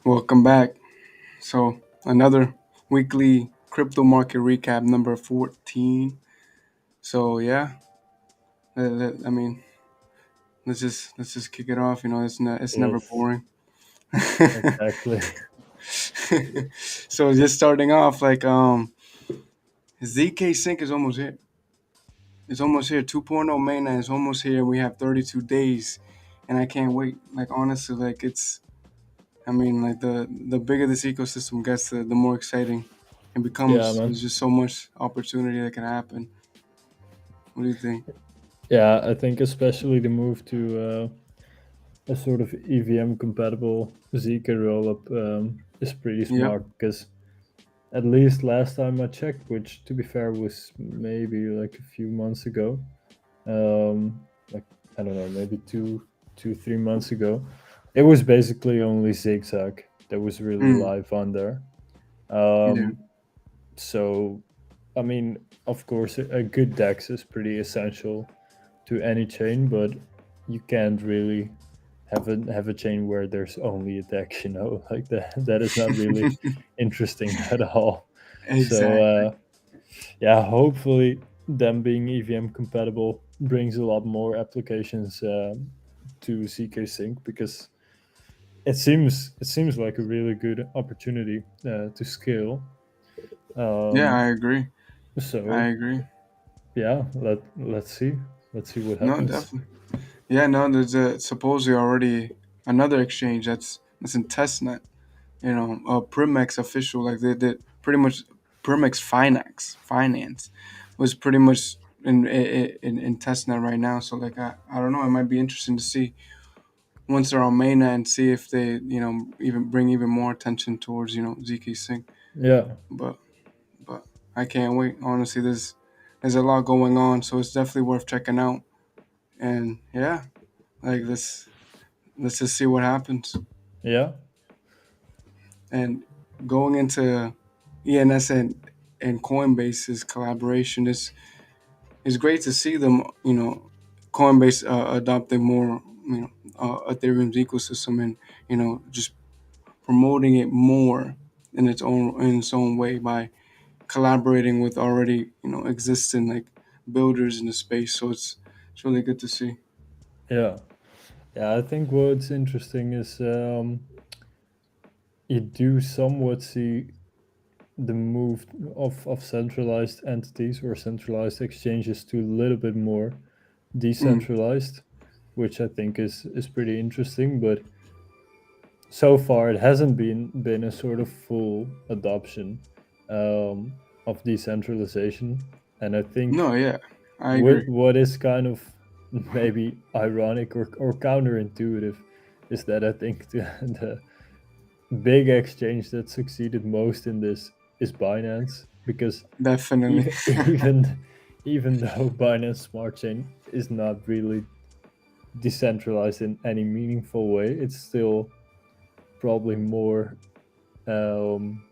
Welcome back. So, another weekly crypto market recap number 14. So, yeah, I mean, let's just kick it off. It's never Yes, boring. exactly. So, just starting off, zkSync is almost here. It's almost here. 2.0 mainnet is almost here. We have 32 days, and I can't wait. Like honestly, the bigger this ecosystem gets, the more exciting it Yeah, becomes. man. There's just so much opportunity that can happen. What do you think? Yeah, I think especially the move to a sort of EVM compatible Zk rollup is pretty Yep. smart because at least last time I checked, which to be fair was maybe like a few months ago, like I don't know, maybe 3 months ago, it was basically only Zigzag that was really Mm, live on there. yeah. Um, so I mean, of course, a good DEX is pretty essential to any chain, but you can't really have a chain where there's only a DEX. Like that is not really interesting at all. So Exactly. yeah, hopefully them being EVM compatible brings a lot more applications to zkSync because it seems like a really good opportunity to scale. Yeah, Um, I agree. I so agree. yeah, let's see what No, happens. definitely. Yeah, no, there's supposedly already another exchange that's in testnet. Primex official, like they did pretty much. Primex Finance was pretty much in testnet right now. So I don't know. It might be interesting to see once they're on mainnet and see if they even bring even more attention towards zk sync. Yeah, But but I can't wait. Honestly, there's a lot going on, so it's definitely worth checking out. And yeah, like let's just see what happens. yeah, And going into ENS and Coinbase's collaboration is great to see them. Coinbase adopting more Ethereum's ecosystem and just promoting it more in its own way by collaborating with already existing like builders in the space. So it's really good to see. yeah, yeah. I think what's interesting is you do somewhat see the move of centralized entities or centralized exchanges to a little bit more Mm, decentralized, which I think is pretty interesting. But so far, it hasn't been a sort of full adoption of decentralization, and I think no, yeah, I What agree. what is kind of maybe ironic or counterintuitive is that I think the big exchange that succeeded most in this is Binance because Definitely. even even though Binance Smart Chain is not really decentralized in any meaningful way, it's still probably um,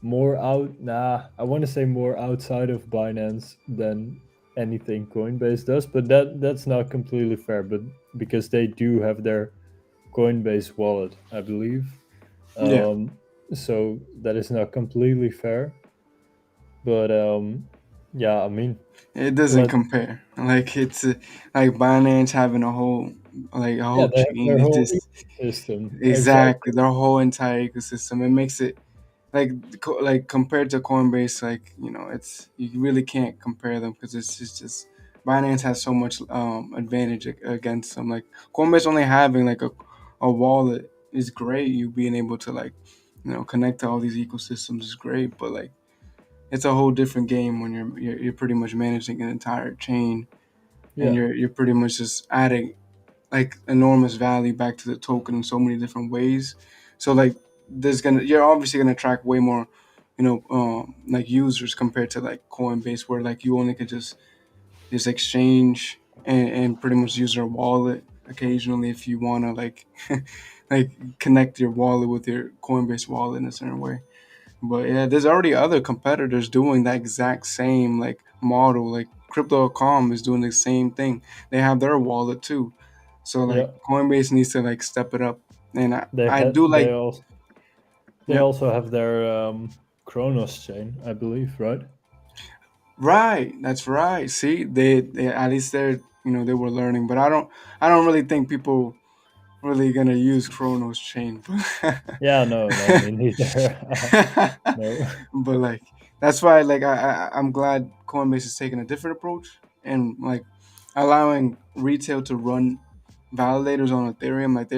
more out I want to say more outside of Binance than anything Coinbase does, but that's not completely fair, but because they do have their Coinbase wallet, I believe. Yeah. um so that is not completely fair, but yeah, I mean, It doesn't let compare. Like it's like Binance having a whole yeah, they have chain. their It's whole just ecosystem, exactly exactly. their whole entire ecosystem. It makes it like compared to Coinbase, it's you really can't compare them because it's just Binance has so much advantage against them. Like Coinbase only having like a wallet is great. You being able to connect to all these ecosystems is great, but like it's a whole different game when you're pretty much managing an entire chain and Yeah, you're pretty much just adding like enormous value back to the token in so many different ways. So like you're obviously gonna attract way more like users compared to like Coinbase where like you only could just exchange and pretty much use your wallet occasionally if you want to like connect your wallet with your Coinbase wallet in a certain way. But yeah, there's already other competitors doing that exact same like model. Like Crypto.com is doing the same thing. They have their wallet too. So like yeah, Coinbase needs to like step it up. And I, they I had do they like also. They Yep. also have their Kronos chain, I believe, right? Right. That's right. See, they at least they're they were learning, but I don't really think people really gonna use Chronos chain. Yeah, no, no, me neither. No. But like that's why like I'm glad Coinbase is taking a different approach and like allowing retail to run validators on Ethereum. Like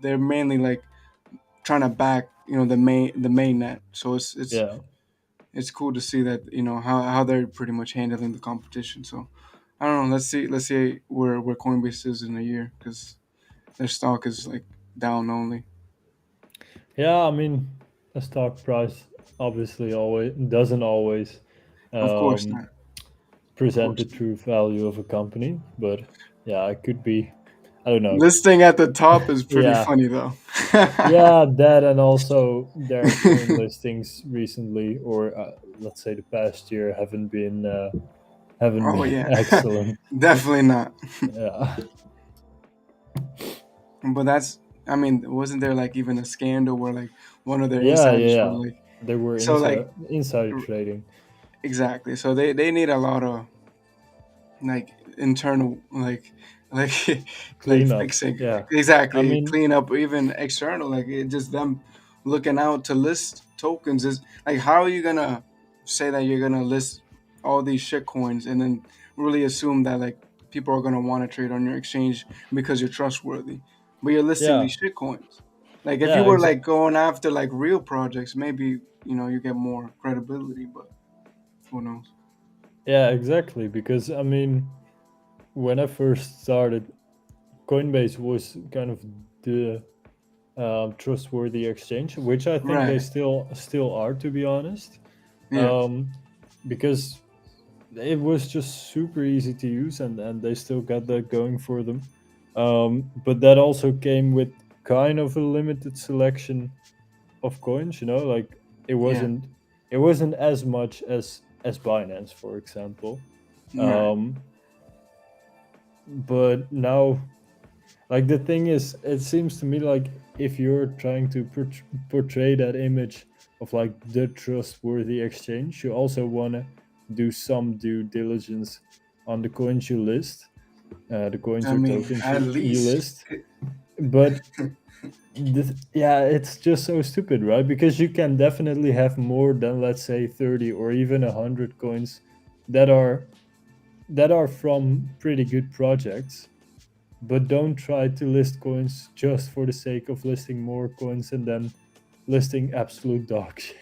they're mainly like trying to back the main net. So Yeah. it's cool to see that how they're pretty much handling the competition. So I don't know. Let's see where Coinbase is in a year because their stock is like down only. Yeah, I mean, a stock price obviously always doesn't always Of course um, not. Of present the course not. true value of a company, but yeah, it could be. I don't know. Listing at the top is pretty Yeah, funny though. yeah, that and also their coin listings recently, or let's say the past year, haven't Oh been yeah, excellent. definitely not. Yeah, But I mean, wasn't there like even a scandal where like one of their yeah, insiders were yeah. like, They were so like insider trading. exactly. So they need a lot of like internal like like Cleanup. fixing Yeah, I exactly mean, clean up even external like it just them looking out to list tokens is like how are you gonna say that you're gonna list all these shit coins and then really assume that like people are gonna want to trade on your exchange because you're trustworthy but you're listing yeah, these shit coins like if you yeah, were like going after like real projects maybe you get more credibility but who knows. yeah, exactly. Because I mean, when I first started, Coinbase was kind of the trustworthy exchange, which I think they Right. still are, to be honest. Yeah. Um, because it was just super easy to use, and they still got that going for them. But that also came with kind of a limited selection of coins. Like it Yeah. wasn't it wasn't as much as Binance, for example. Right. Um, but now, like, the thing is, it seems to me like if you're trying to portray that image of like the trustworthy exchange, you also want to do some due diligence on the coins you list, the coins I or mean, tokens at you least, list. But yeah, it's just so stupid, right? Because you can definitely have more than, let's say, 30 or even 100 coins that are from pretty good projects, but don't try to list coins just for the sake of listing more coins and then listing absolute dog shit.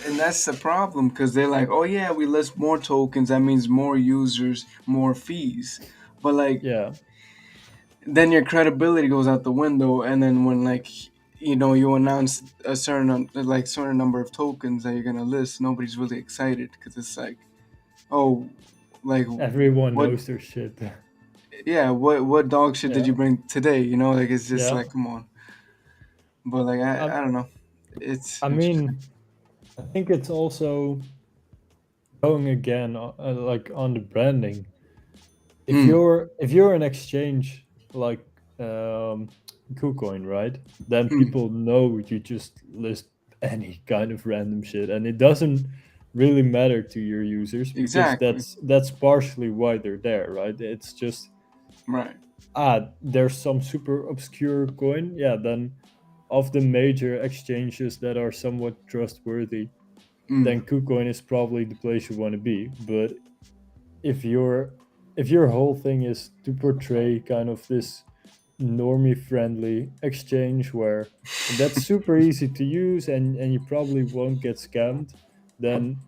and that's the problem because they're like, oh yeah, we list more tokens. That means more users, more fees. But like, Yeah, then your credibility goes out the window. And then when like, you announce a certain number of tokens that you're gonna list, nobody's really excited because it's like, oh, like everyone what? knows their shit. Yeah, what dog shit did Yeah, you bring today? Like it's just yeah. like, come on. But like, I, I don't know. It's I interesting. mean, I think it's also going again, like on the branding. if Mm, you're if you're an exchange like KuCoin, right? Then mm, people know you just list any kind of random shit, and it doesn't really matter to your users because exactly. that's partially why they're there, right? It's just Right. there's some super obscure coin, yeah. Then of the major exchanges that are somewhat trustworthy, then Mm, KuCoin is probably the place you want to be. But if your whole thing is to portray kind of this normie friendly exchange where that's super easy to use and you probably won't get scammed, then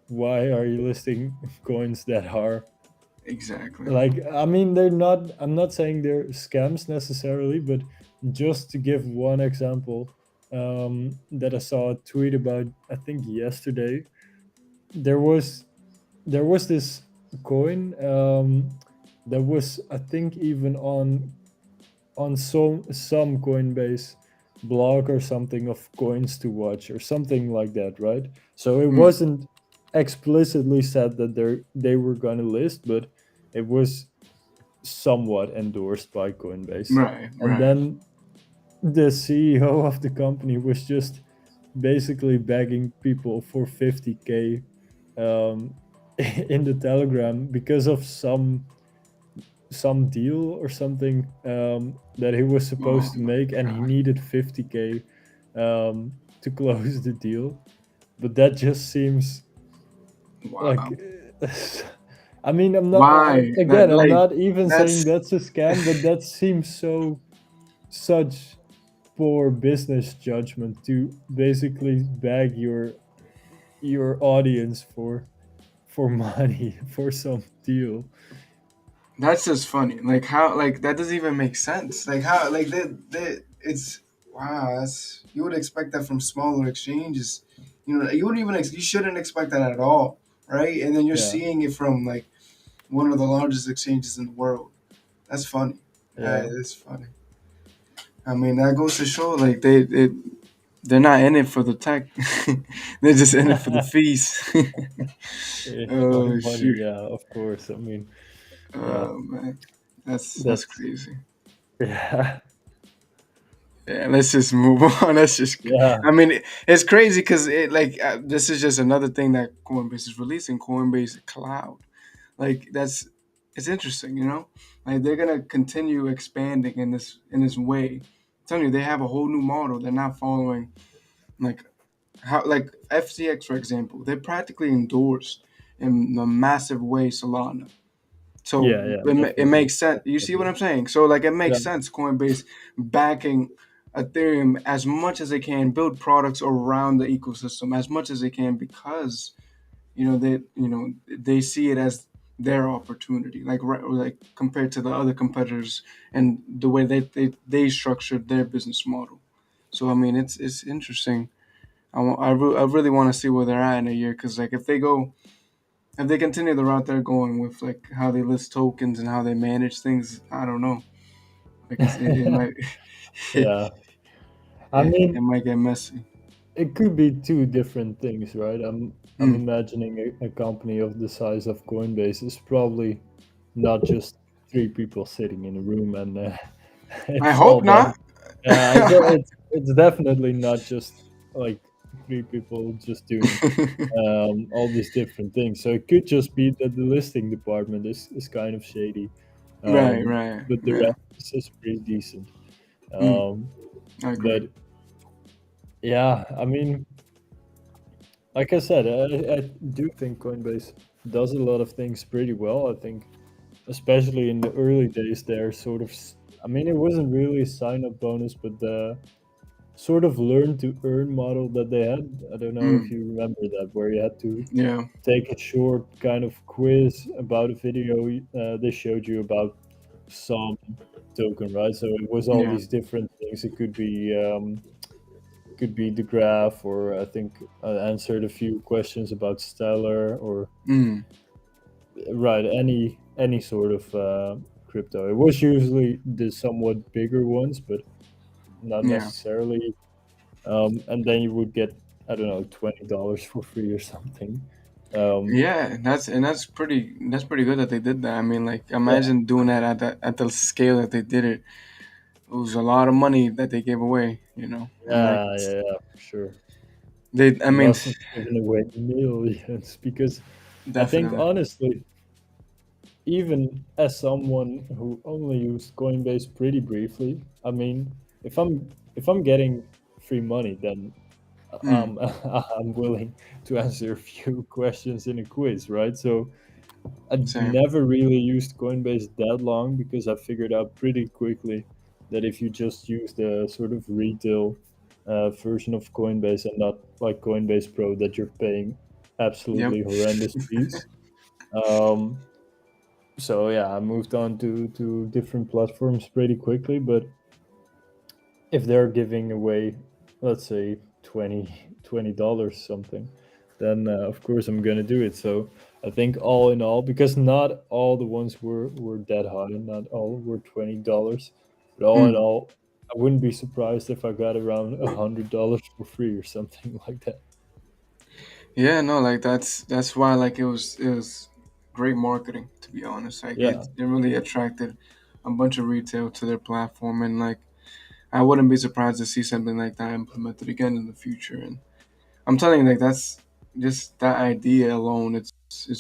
why are you listing coins that are exactly. like, I mean, they're not, I'm not saying they're scams necessarily, but just to give one example, that I saw a tweet about, I think yesterday, there was this coin, that was, I think, even on some Coinbase blog or something, of coins to watch or something like that, right? So it Mm, wasn't explicitly said that they were gonna list, but it was somewhat endorsed by Coinbase. right. And Right. then the CEO of the company was just basically begging people for 50K um, in the Telegram because of some deal or something that he was Oh supposed to my make, and he god! needed 50K to close the deal. But that just seems like Wow. I mean, Why? That again, I'm like not even saying that's that's a scam, but that seems such poor business judgment to basically beg your audience for money for some deal. that's just funny. Like how like that doesn't even make sense. Like how like they it's wow. That's you would expect that from smaller exchanges. You know you wouldn't even you shouldn't expect that at all, right? And then you're Yeah, seeing it from like one of the largest exchanges in the world. That's funny. That yeah. is funny. I mean that goes to show like they're not in it for the tech. They're just in it for the fees. For Oh money, shoot. yeah, of course. I mean, yeah, Oh man. That's that's crazy. yeah, Yeah, let's just move on. Let's just. yeah, I mean, it's crazy because it like this is just another thing that Coinbase is releasing. Coinbase Cloud, like that's it's interesting, you know. Like they're gonna continue expanding in this way. I'm telling you, they have a whole new model. They're not following like how like FTX for example. They practically endorsed in a massive way Solana. So yeah, yeah, it definitely, makes sense. You see what definitely. I'm saying? So like it Yeah, makes sense. Coinbase backing Ethereum as much as they can, build products around the ecosystem as much as they can because you know they see it as their opportunity, like compared to the other competitors and the way they structured their business model. So I mean, it's interesting. I really want to see where they're at in a year because like if they continue the route they're going with, like how they list tokens and how they manage things, I don't know. Like it might, it, yeah. I it mean, might get messy. it could be two different things, right? I'm Hmm. imagining a company of the size of Coinbase is probably not just three people sitting in a room and I it's all hope done. not. It's definitely not just like three people just doing all these different things. So it could just be that the listing department is kind of shady, Right, um, right, but the yeah. rest is pretty decent. Mm, Um, I agree. but yeah, I mean, like I said, I do think Coinbase does a lot of things pretty well. I think, especially in the early days, they're sort of, I mean, it wasn't really a sign up bonus, but the sort of learn to earn model that they had. I don't know if Mm, you remember that, where you had to yeah, take a short kind of quiz about a video they showed you about some token, right? So it was all yeah, these different things. It could be the graph, or I think I answered a few questions about Stellar, or mm, right, any sort of crypto. It was usually the somewhat bigger ones, but not yeah, necessarily. And then you would get, I don't know, $20 for free or something. Um, yeah. That's pretty good that they did that. I mean, like yeah, imagine doing that at the scale that they did it. It was a lot of money that they gave away, you know, and like yeah, for sure. they. I They mean, must have given away millions because I think definitely. honestly, even as someone who only used Coinbase pretty briefly, I mean, if I'm getting free money, then Mm, I'm willing to answer a few questions in a quiz, right? So I same. never really used Coinbase that long because I figured out pretty quickly that if you just use the sort of retail version of Coinbase and not like Coinbase Pro, that you're paying Yep. absolutely horrendous fees. Um, so yeah, I moved on to different platforms pretty quickly. But if they're giving away, let's say $20 something, then of course I'm gonna do it. So I think all in all, because not all the ones were that high, not all were $20, but all in Mm. all, I wouldn't be surprised if I got around $100 for free or something like that. Yeah, no, like that's why like it was great marketing to be honest. Like Yeah, it really attracted a bunch of retail to their platform and like I wouldn't be surprised to see something like that implemented again in the future. And I'm telling you, like that's just that idea alone. It's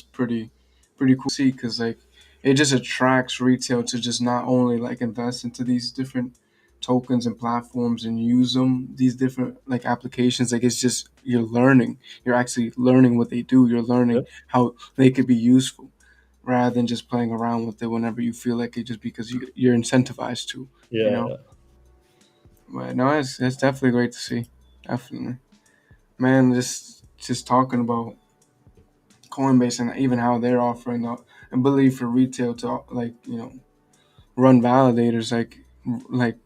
pretty cool to see because like it just attracts retail to just not only like invest into these different tokens and platforms and use them these different like applications. Like it's just you're actually learning what they do. You're learning Yeah, how they could be useful rather than just playing around with it whenever you feel like it, just because you're incentivized to, you yeah, know. yeah. But no, it's definitely great to see. Definitely, man. Just talking about Coinbase and even how they're offering the ability for retail to like run validators like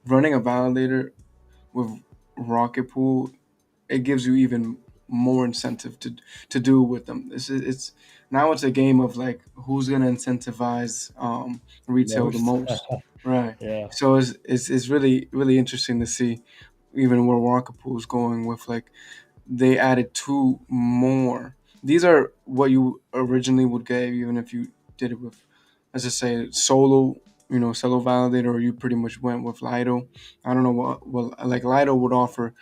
running a validator with Rocketpool, it gives you even more incentive to do with them. It's now it's a game of like who's gonna incentivize retail the Most. most, right? Yeah. So it's really interesting to see even where Rocketpool is going with like they added two more. These are what you originally would get even if you did it with, let's just say, solo, solo validator, or you pretty much went with Lido. I don't know what like Lido would offer,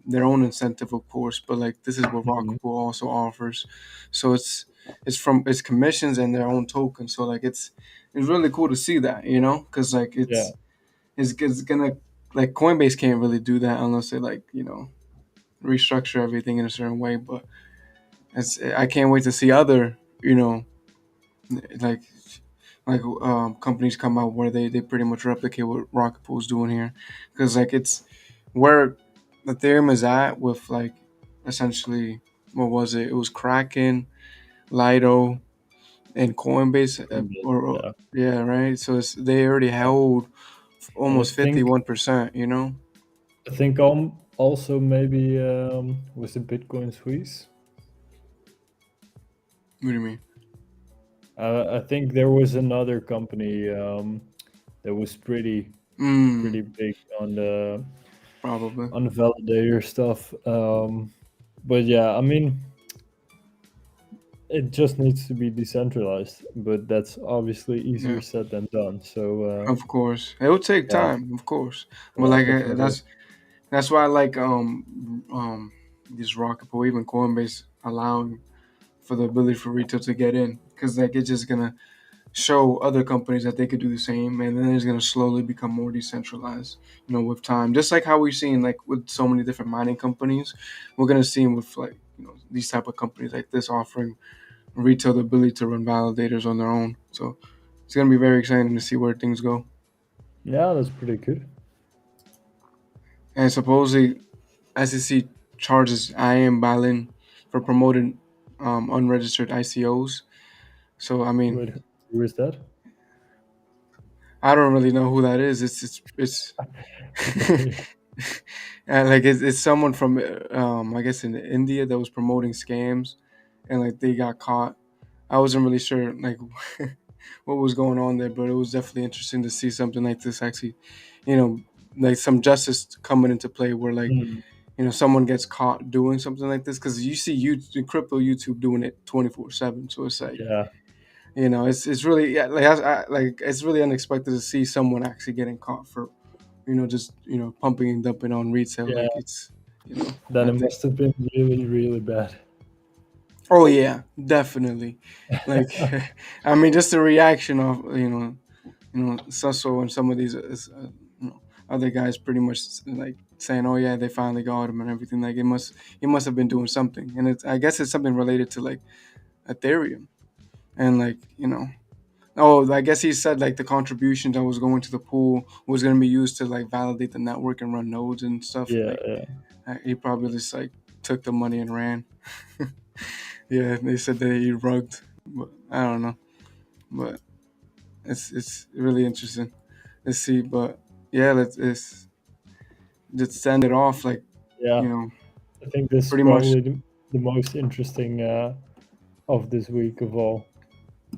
their own incentive, of course, but like this is what Mhm. Rocketpool also offers. So it's commissions and their own tokens. So like it's really cool to see that, because like Yeah. it's gonna like Coinbase can't really do that unless they like restructure everything in a certain way. But I can't wait to see other like companies come out where they pretty much replicate what Rocket Pool's doing here, because like it's where Ethereum is at with like essentially what was it? It was Kraken, Lido, and Coinbase, or Yeah. yeah, right. So they already held And almost 51%. You know, I think also maybe was the Bitcoin Swiss. what do you mean? I think there was another company that was pretty Mm, big probably. on the validator stuff. But yeah, I mean, it just needs to be decentralized, but that's obviously easier Yeah. said than done. So Of course, it will take yeah, time, of course, but yeah, like definitely. that's why I like these Rocket Pool, even Coinbase allowing for the ability for retail to get in, because like it's just gonna show other companies that they could do the same, and then it's gonna slowly become more decentralized, with time. Just like how we've seen like with so many different mining companies, we're gonna see with like these type of companies like this offering retail the ability to run validators on their own. So it's gonna be very exciting to see where things go. Yeah, that's pretty good. And supposedly SEC charges IAM Ballin for promoting unregistered ICOs. So I mean, Wait, who is that? I don't really know who that is. It's Okay. and like it's someone from I guess in India that was promoting scams, and like they got caught. I wasn't really sure like what was going on there, but it was definitely interesting to see something like this actually, you know, like some justice coming into play where like Hmm. someone gets caught doing something like this, because you see you in crypto YouTube doing it 24/7. So it's like Yeah, it's really, yeah, like like it's really unexpected to see someone actually getting caught for just pumping and dumping on retail. yeah. Like it's Then I it think, must have been really, really bad. oh yeah, definitely. Like I mean, just the reaction of Susso and some of these other guys pretty much like saying, oh yeah, they finally got him and everything. Like he must have been doing something, and I guess it's something related to like Ethereum, and like oh, I guess he said like the contribution that was going to the pool was going to be used to like validate the network and run nodes and stuff. Yeah, Like yeah, he probably just like took the money and ran. Yeah, they said that he rugged, but I don't know. But it's really interesting to see. But yeah, let's send it off. Like yeah. you know, I think this is pretty much. probably the most interesting of this week of all.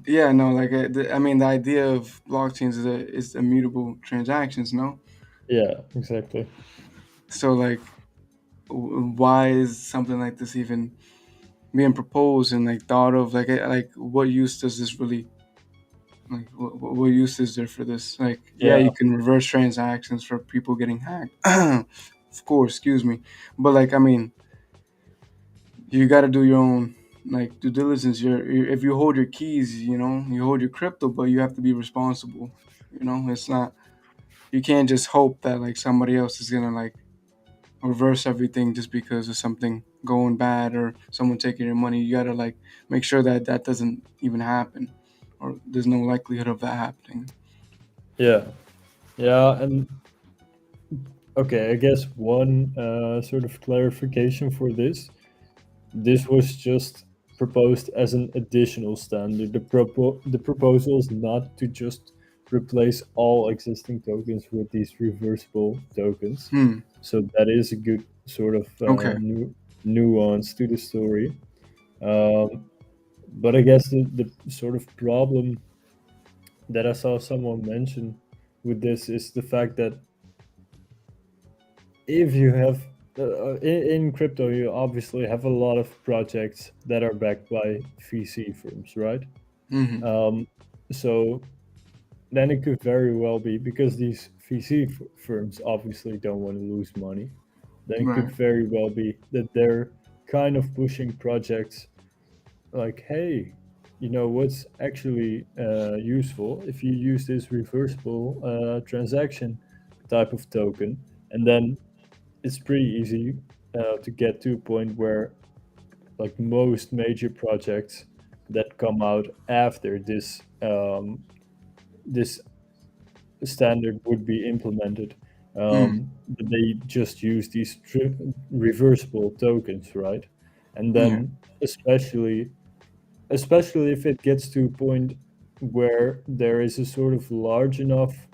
Yeah, no, like I mean, the idea of blockchains is immutable transactions. No, Yeah, exactly. so like, why is something like this even being proposed and like thought of? Like, what use does this really Like, what use is there for this? Like, yeah, Yeah, you can reverse transactions for people getting hacked. Of course, excuse me, but like, I mean, you got to do your own like due diligence. If you hold your keys, you hold your crypto, but you have to be responsible. It's not. You can't just hope that like somebody else is gonna like reverse everything just because of something going bad or someone taking your money. You gotta like make sure that that doesn't even happen, or there's no likelihood of that happening. yeah, yeah. And okay, I guess one sort of clarification for this was just proposed as an additional standard. The proposal is not to just replace all existing tokens with these reversible tokens. Hmm. So that is a good sort of Okay. nuance to the story. Um, but I guess the sort of problem that I saw someone mention with this is the fact that if you have in crypto, you obviously have a lot of projects that are backed by VC firms, right? Hmm. Um, so then it could very well be because these VC firms obviously don't want to lose money. Then it could Right. very well be that they're kind of pushing projects like, hey, you know what's actually useful if you use this reversible transaction type of token, and then it's pretty easy to get to a point where like most major projects that come out after this standard would be implemented, Hmm. they just use these reversible tokens, right? And Yeah. then especially if it gets to a point where there is a sort of large enough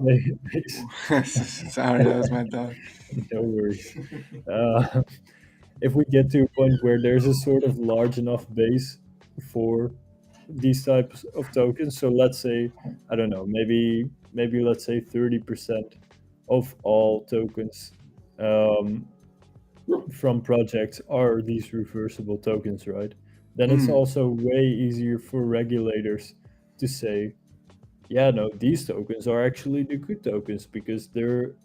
base. Sorry, that was my dog. No worries. uh, if we get to a point where there's a sort of large enough base for these types of tokens, so let's say, I don't know, maybe let's say 30% of all tokens um, from projects are these reversible tokens, right? Then it's Hmm. also way easier for regulators to say, yeah, no, these tokens are actually the good tokens because they're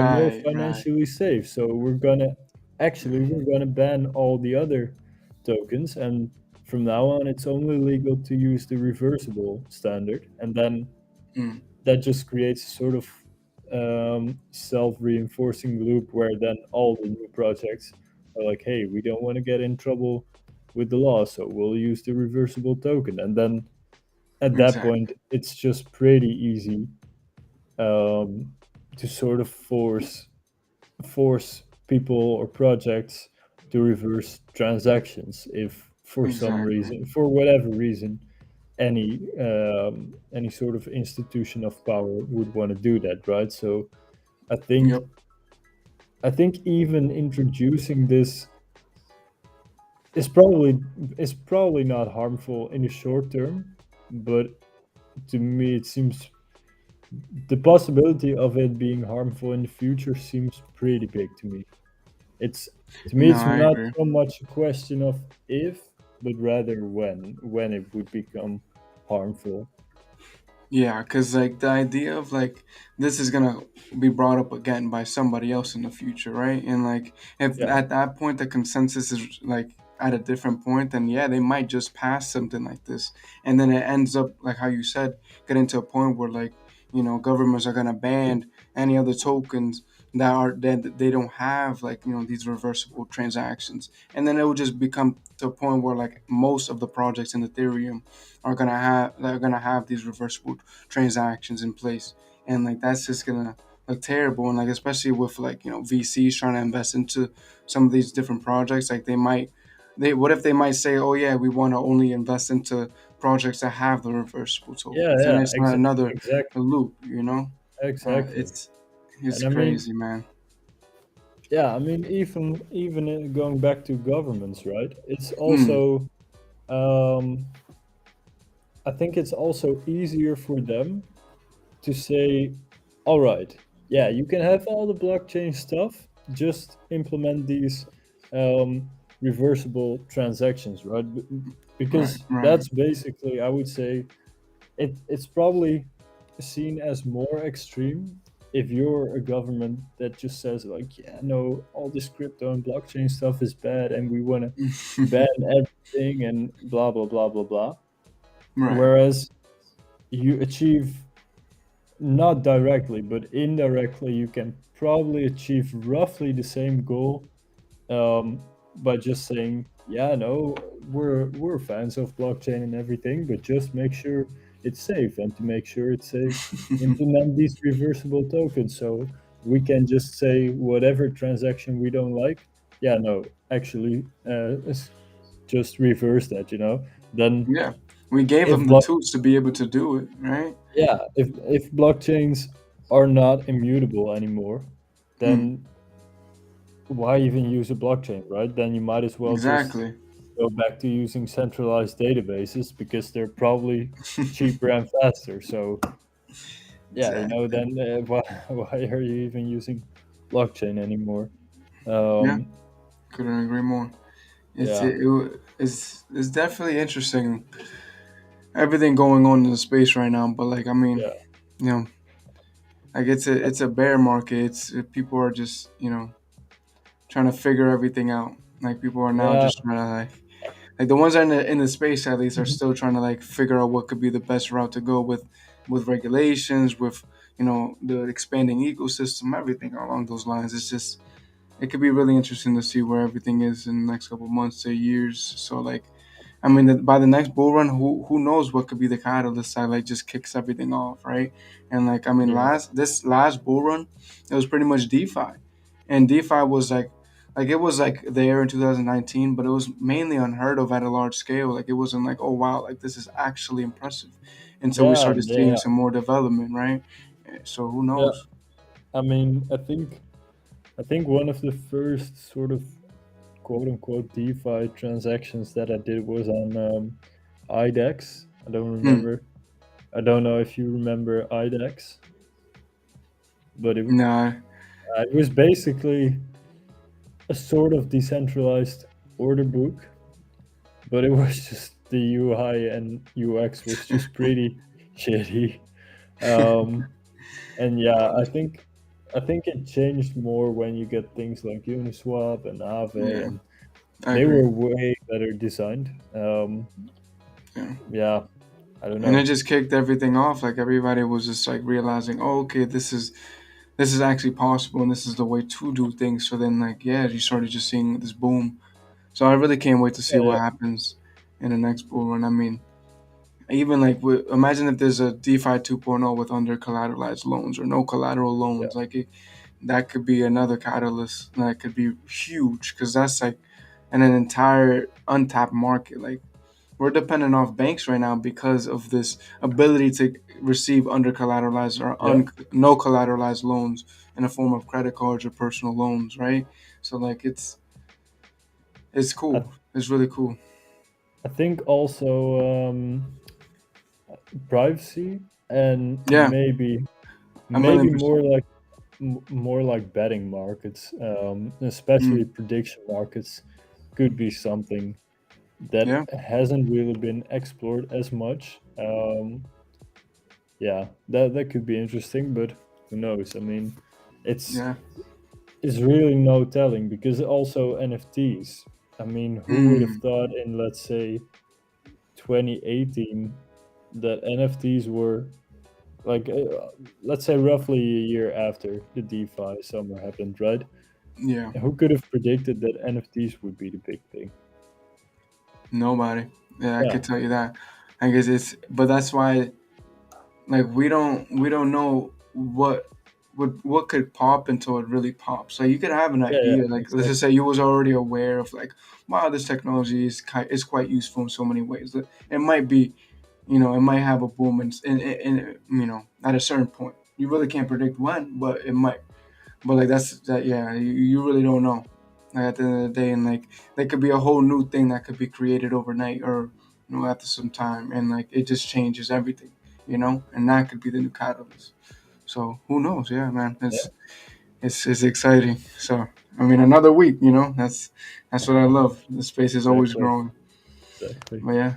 more Right. Right. financially safe. So we're gonna ban all the other tokens, and from now on, it's only legal to use the reversible standard, and then Hmm. that just creates a sort of self-reinforcing loop where then all the new projects are like, hey, we don't want to get in trouble with the law, so we'll use the reversible token, and then at that point, Exactly. it's just pretty easy um, to sort of force people or projects to reverse transactions if for some Exactly. reason, for whatever reason, any sort of institution of power would want to do that, right? So I think Yep. I think even introducing this is probably not harmful in the short term, but to me it seems the possibility of it being harmful in the future seems pretty big to me. It's to me No, it's I not agree. so much a question of if, but rather when it would become harmful. Yeah, because like the idea of like this is gonna be brought up again by somebody else in the future, right? And like if Yeah, at that point the consensus is like at a different point, then yeah, they might just pass something like this, and then it ends up like how you said, getting to a point where like governments are gonna ban any other tokens that they don't have like these reversible transactions, and then it will just become to a point where like most of the projects in Ethereum are gonna have these reversible transactions in place, and like that's just gonna look terrible. And like especially with like VCs trying to invest into some of these different projects, like they what if they might say, oh yeah, we want to only invest into projects that have the reversible yeah, tokens, and yeah, it's not another exactly, loop. exactly. It's And I mean, crazy, man. yeah, I mean, even going back to governments, right? It's Hmm. also, um, I think it's also easier for them to say, all right, yeah, you can have all the blockchain stuff, just implement these. Um, reversible transactions, right? Right, Because right. that's basically, I would say, it's probably seen as more extreme if you're a government that just says like, yeah, no, all this crypto and blockchain stuff is bad and we want to ban everything and blah blah blah blah blah. Right. Whereas you achieve, not directly but indirectly, you can probably achieve roughly the same goal, by just saying, yeah, no, we're fans of blockchain and everything, but just make sure it's safe, and to make sure it's safe, implement these reversible tokens. So we can just say whatever transaction we don't like, yeah, no, actually, just reverse that, then Yeah. We gave if them the block tools to be able to do it, right? yeah, if blockchains are not immutable anymore, Mm, then why even use a blockchain, right? Then you might as well just exactly. go back to using centralized databases because they're probably cheaper and faster. So yeah, Exactly. then why are you even using blockchain anymore? Yeah, Um, couldn't agree more. yeah, It's definitely interesting everything going on in the space right now. But like, I mean, yeah, you know, like it's a bear market. It's people are just trying to figure everything out. Like people are now yeah, just trying to like the ones that are in the space at least are still trying to like figure out what could be the best route to go with regulations, with the expanding ecosystem, everything along those lines. It's just it could be really interesting to see where everything is in the next couple months to years. So like, I mean, by the next bull run, who knows what could be the catalyst that like just kicks everything off, right? And like, I mean, yeah, this last bull run, it was pretty much DeFi, and DeFi was like it was like there in 2019, but it was mainly unheard of at a large scale. Like it wasn't like, oh wow, like this is actually impressive, until we yeah, started seeing yeah, some more development, right? So who yeah. knows? I mean, I think one of the first sort of quote unquote DeFi transactions that I did was on IDEX. I don't Hmm. remember. I don't know if you remember IDEX, but Nah. it was basically a sort of decentralized order book, but it was just the UI and UX was just pretty shitty. Um, and yeah, I think it changed more when you get things like Uniswap and Aave, Yeah, and I they agree. were way better designed. Yeah. Yeah, I don't And it know. just kicked everything off. Like everybody was just like realizing, oh, okay, this is actually possible, and this is the way to do things. So then, like, yeah, you started just seeing this boom. So I really can't wait to see Yeah, what happens in the next bull run. I mean, even like, imagine if there's a DeFi 2.0 with under collateralized loans or no collateral yeah, loans. Like, that could be another catalyst that could be huge because that's like an entire untapped market. Like we're dependent off banks right now because of this ability to receive under collateralized or yeah. no collateralized loans in the form of credit cards or personal loans, right? So like it's I cool. It's really cool. I think also privacy and Yeah, a million maybe more percent. like more like betting markets, especially Mm, prediction markets, could be something that yeah, hasn't really been explored as much. Yeah, that could be interesting, but who knows? I mean, it's yeah. it's really no telling because also NFTs. I mean, who would have Mm, thought in, let's say, 2018 that NFTs were like, let's say, roughly a year after the DeFi summer happened, right? yeah. Who could have predicted that NFTs would be the big thing? Nobody. Yeah, I Yeah, could tell you that. I guess but that's why like we don't know what could pop until it really pops. Like you could have an yeah, yeah, idea. Like let's just exactly. say you was already aware of like, wow, this technology is quite useful in so many ways. It might be, it might have a boom in at a certain point. You really can't predict when, but it might. But like that's that. Yeah, you really don't know. Like at the end of the day, and like there could be a whole new thing that could be created overnight or after some time, and like it just changes everything. And that could be the new catalyst. So who knows? Yeah, man, Yeah, it's exciting. So. I mean, another week. That's what I love. The space is always Exactly. growing. Exactly. But yeah.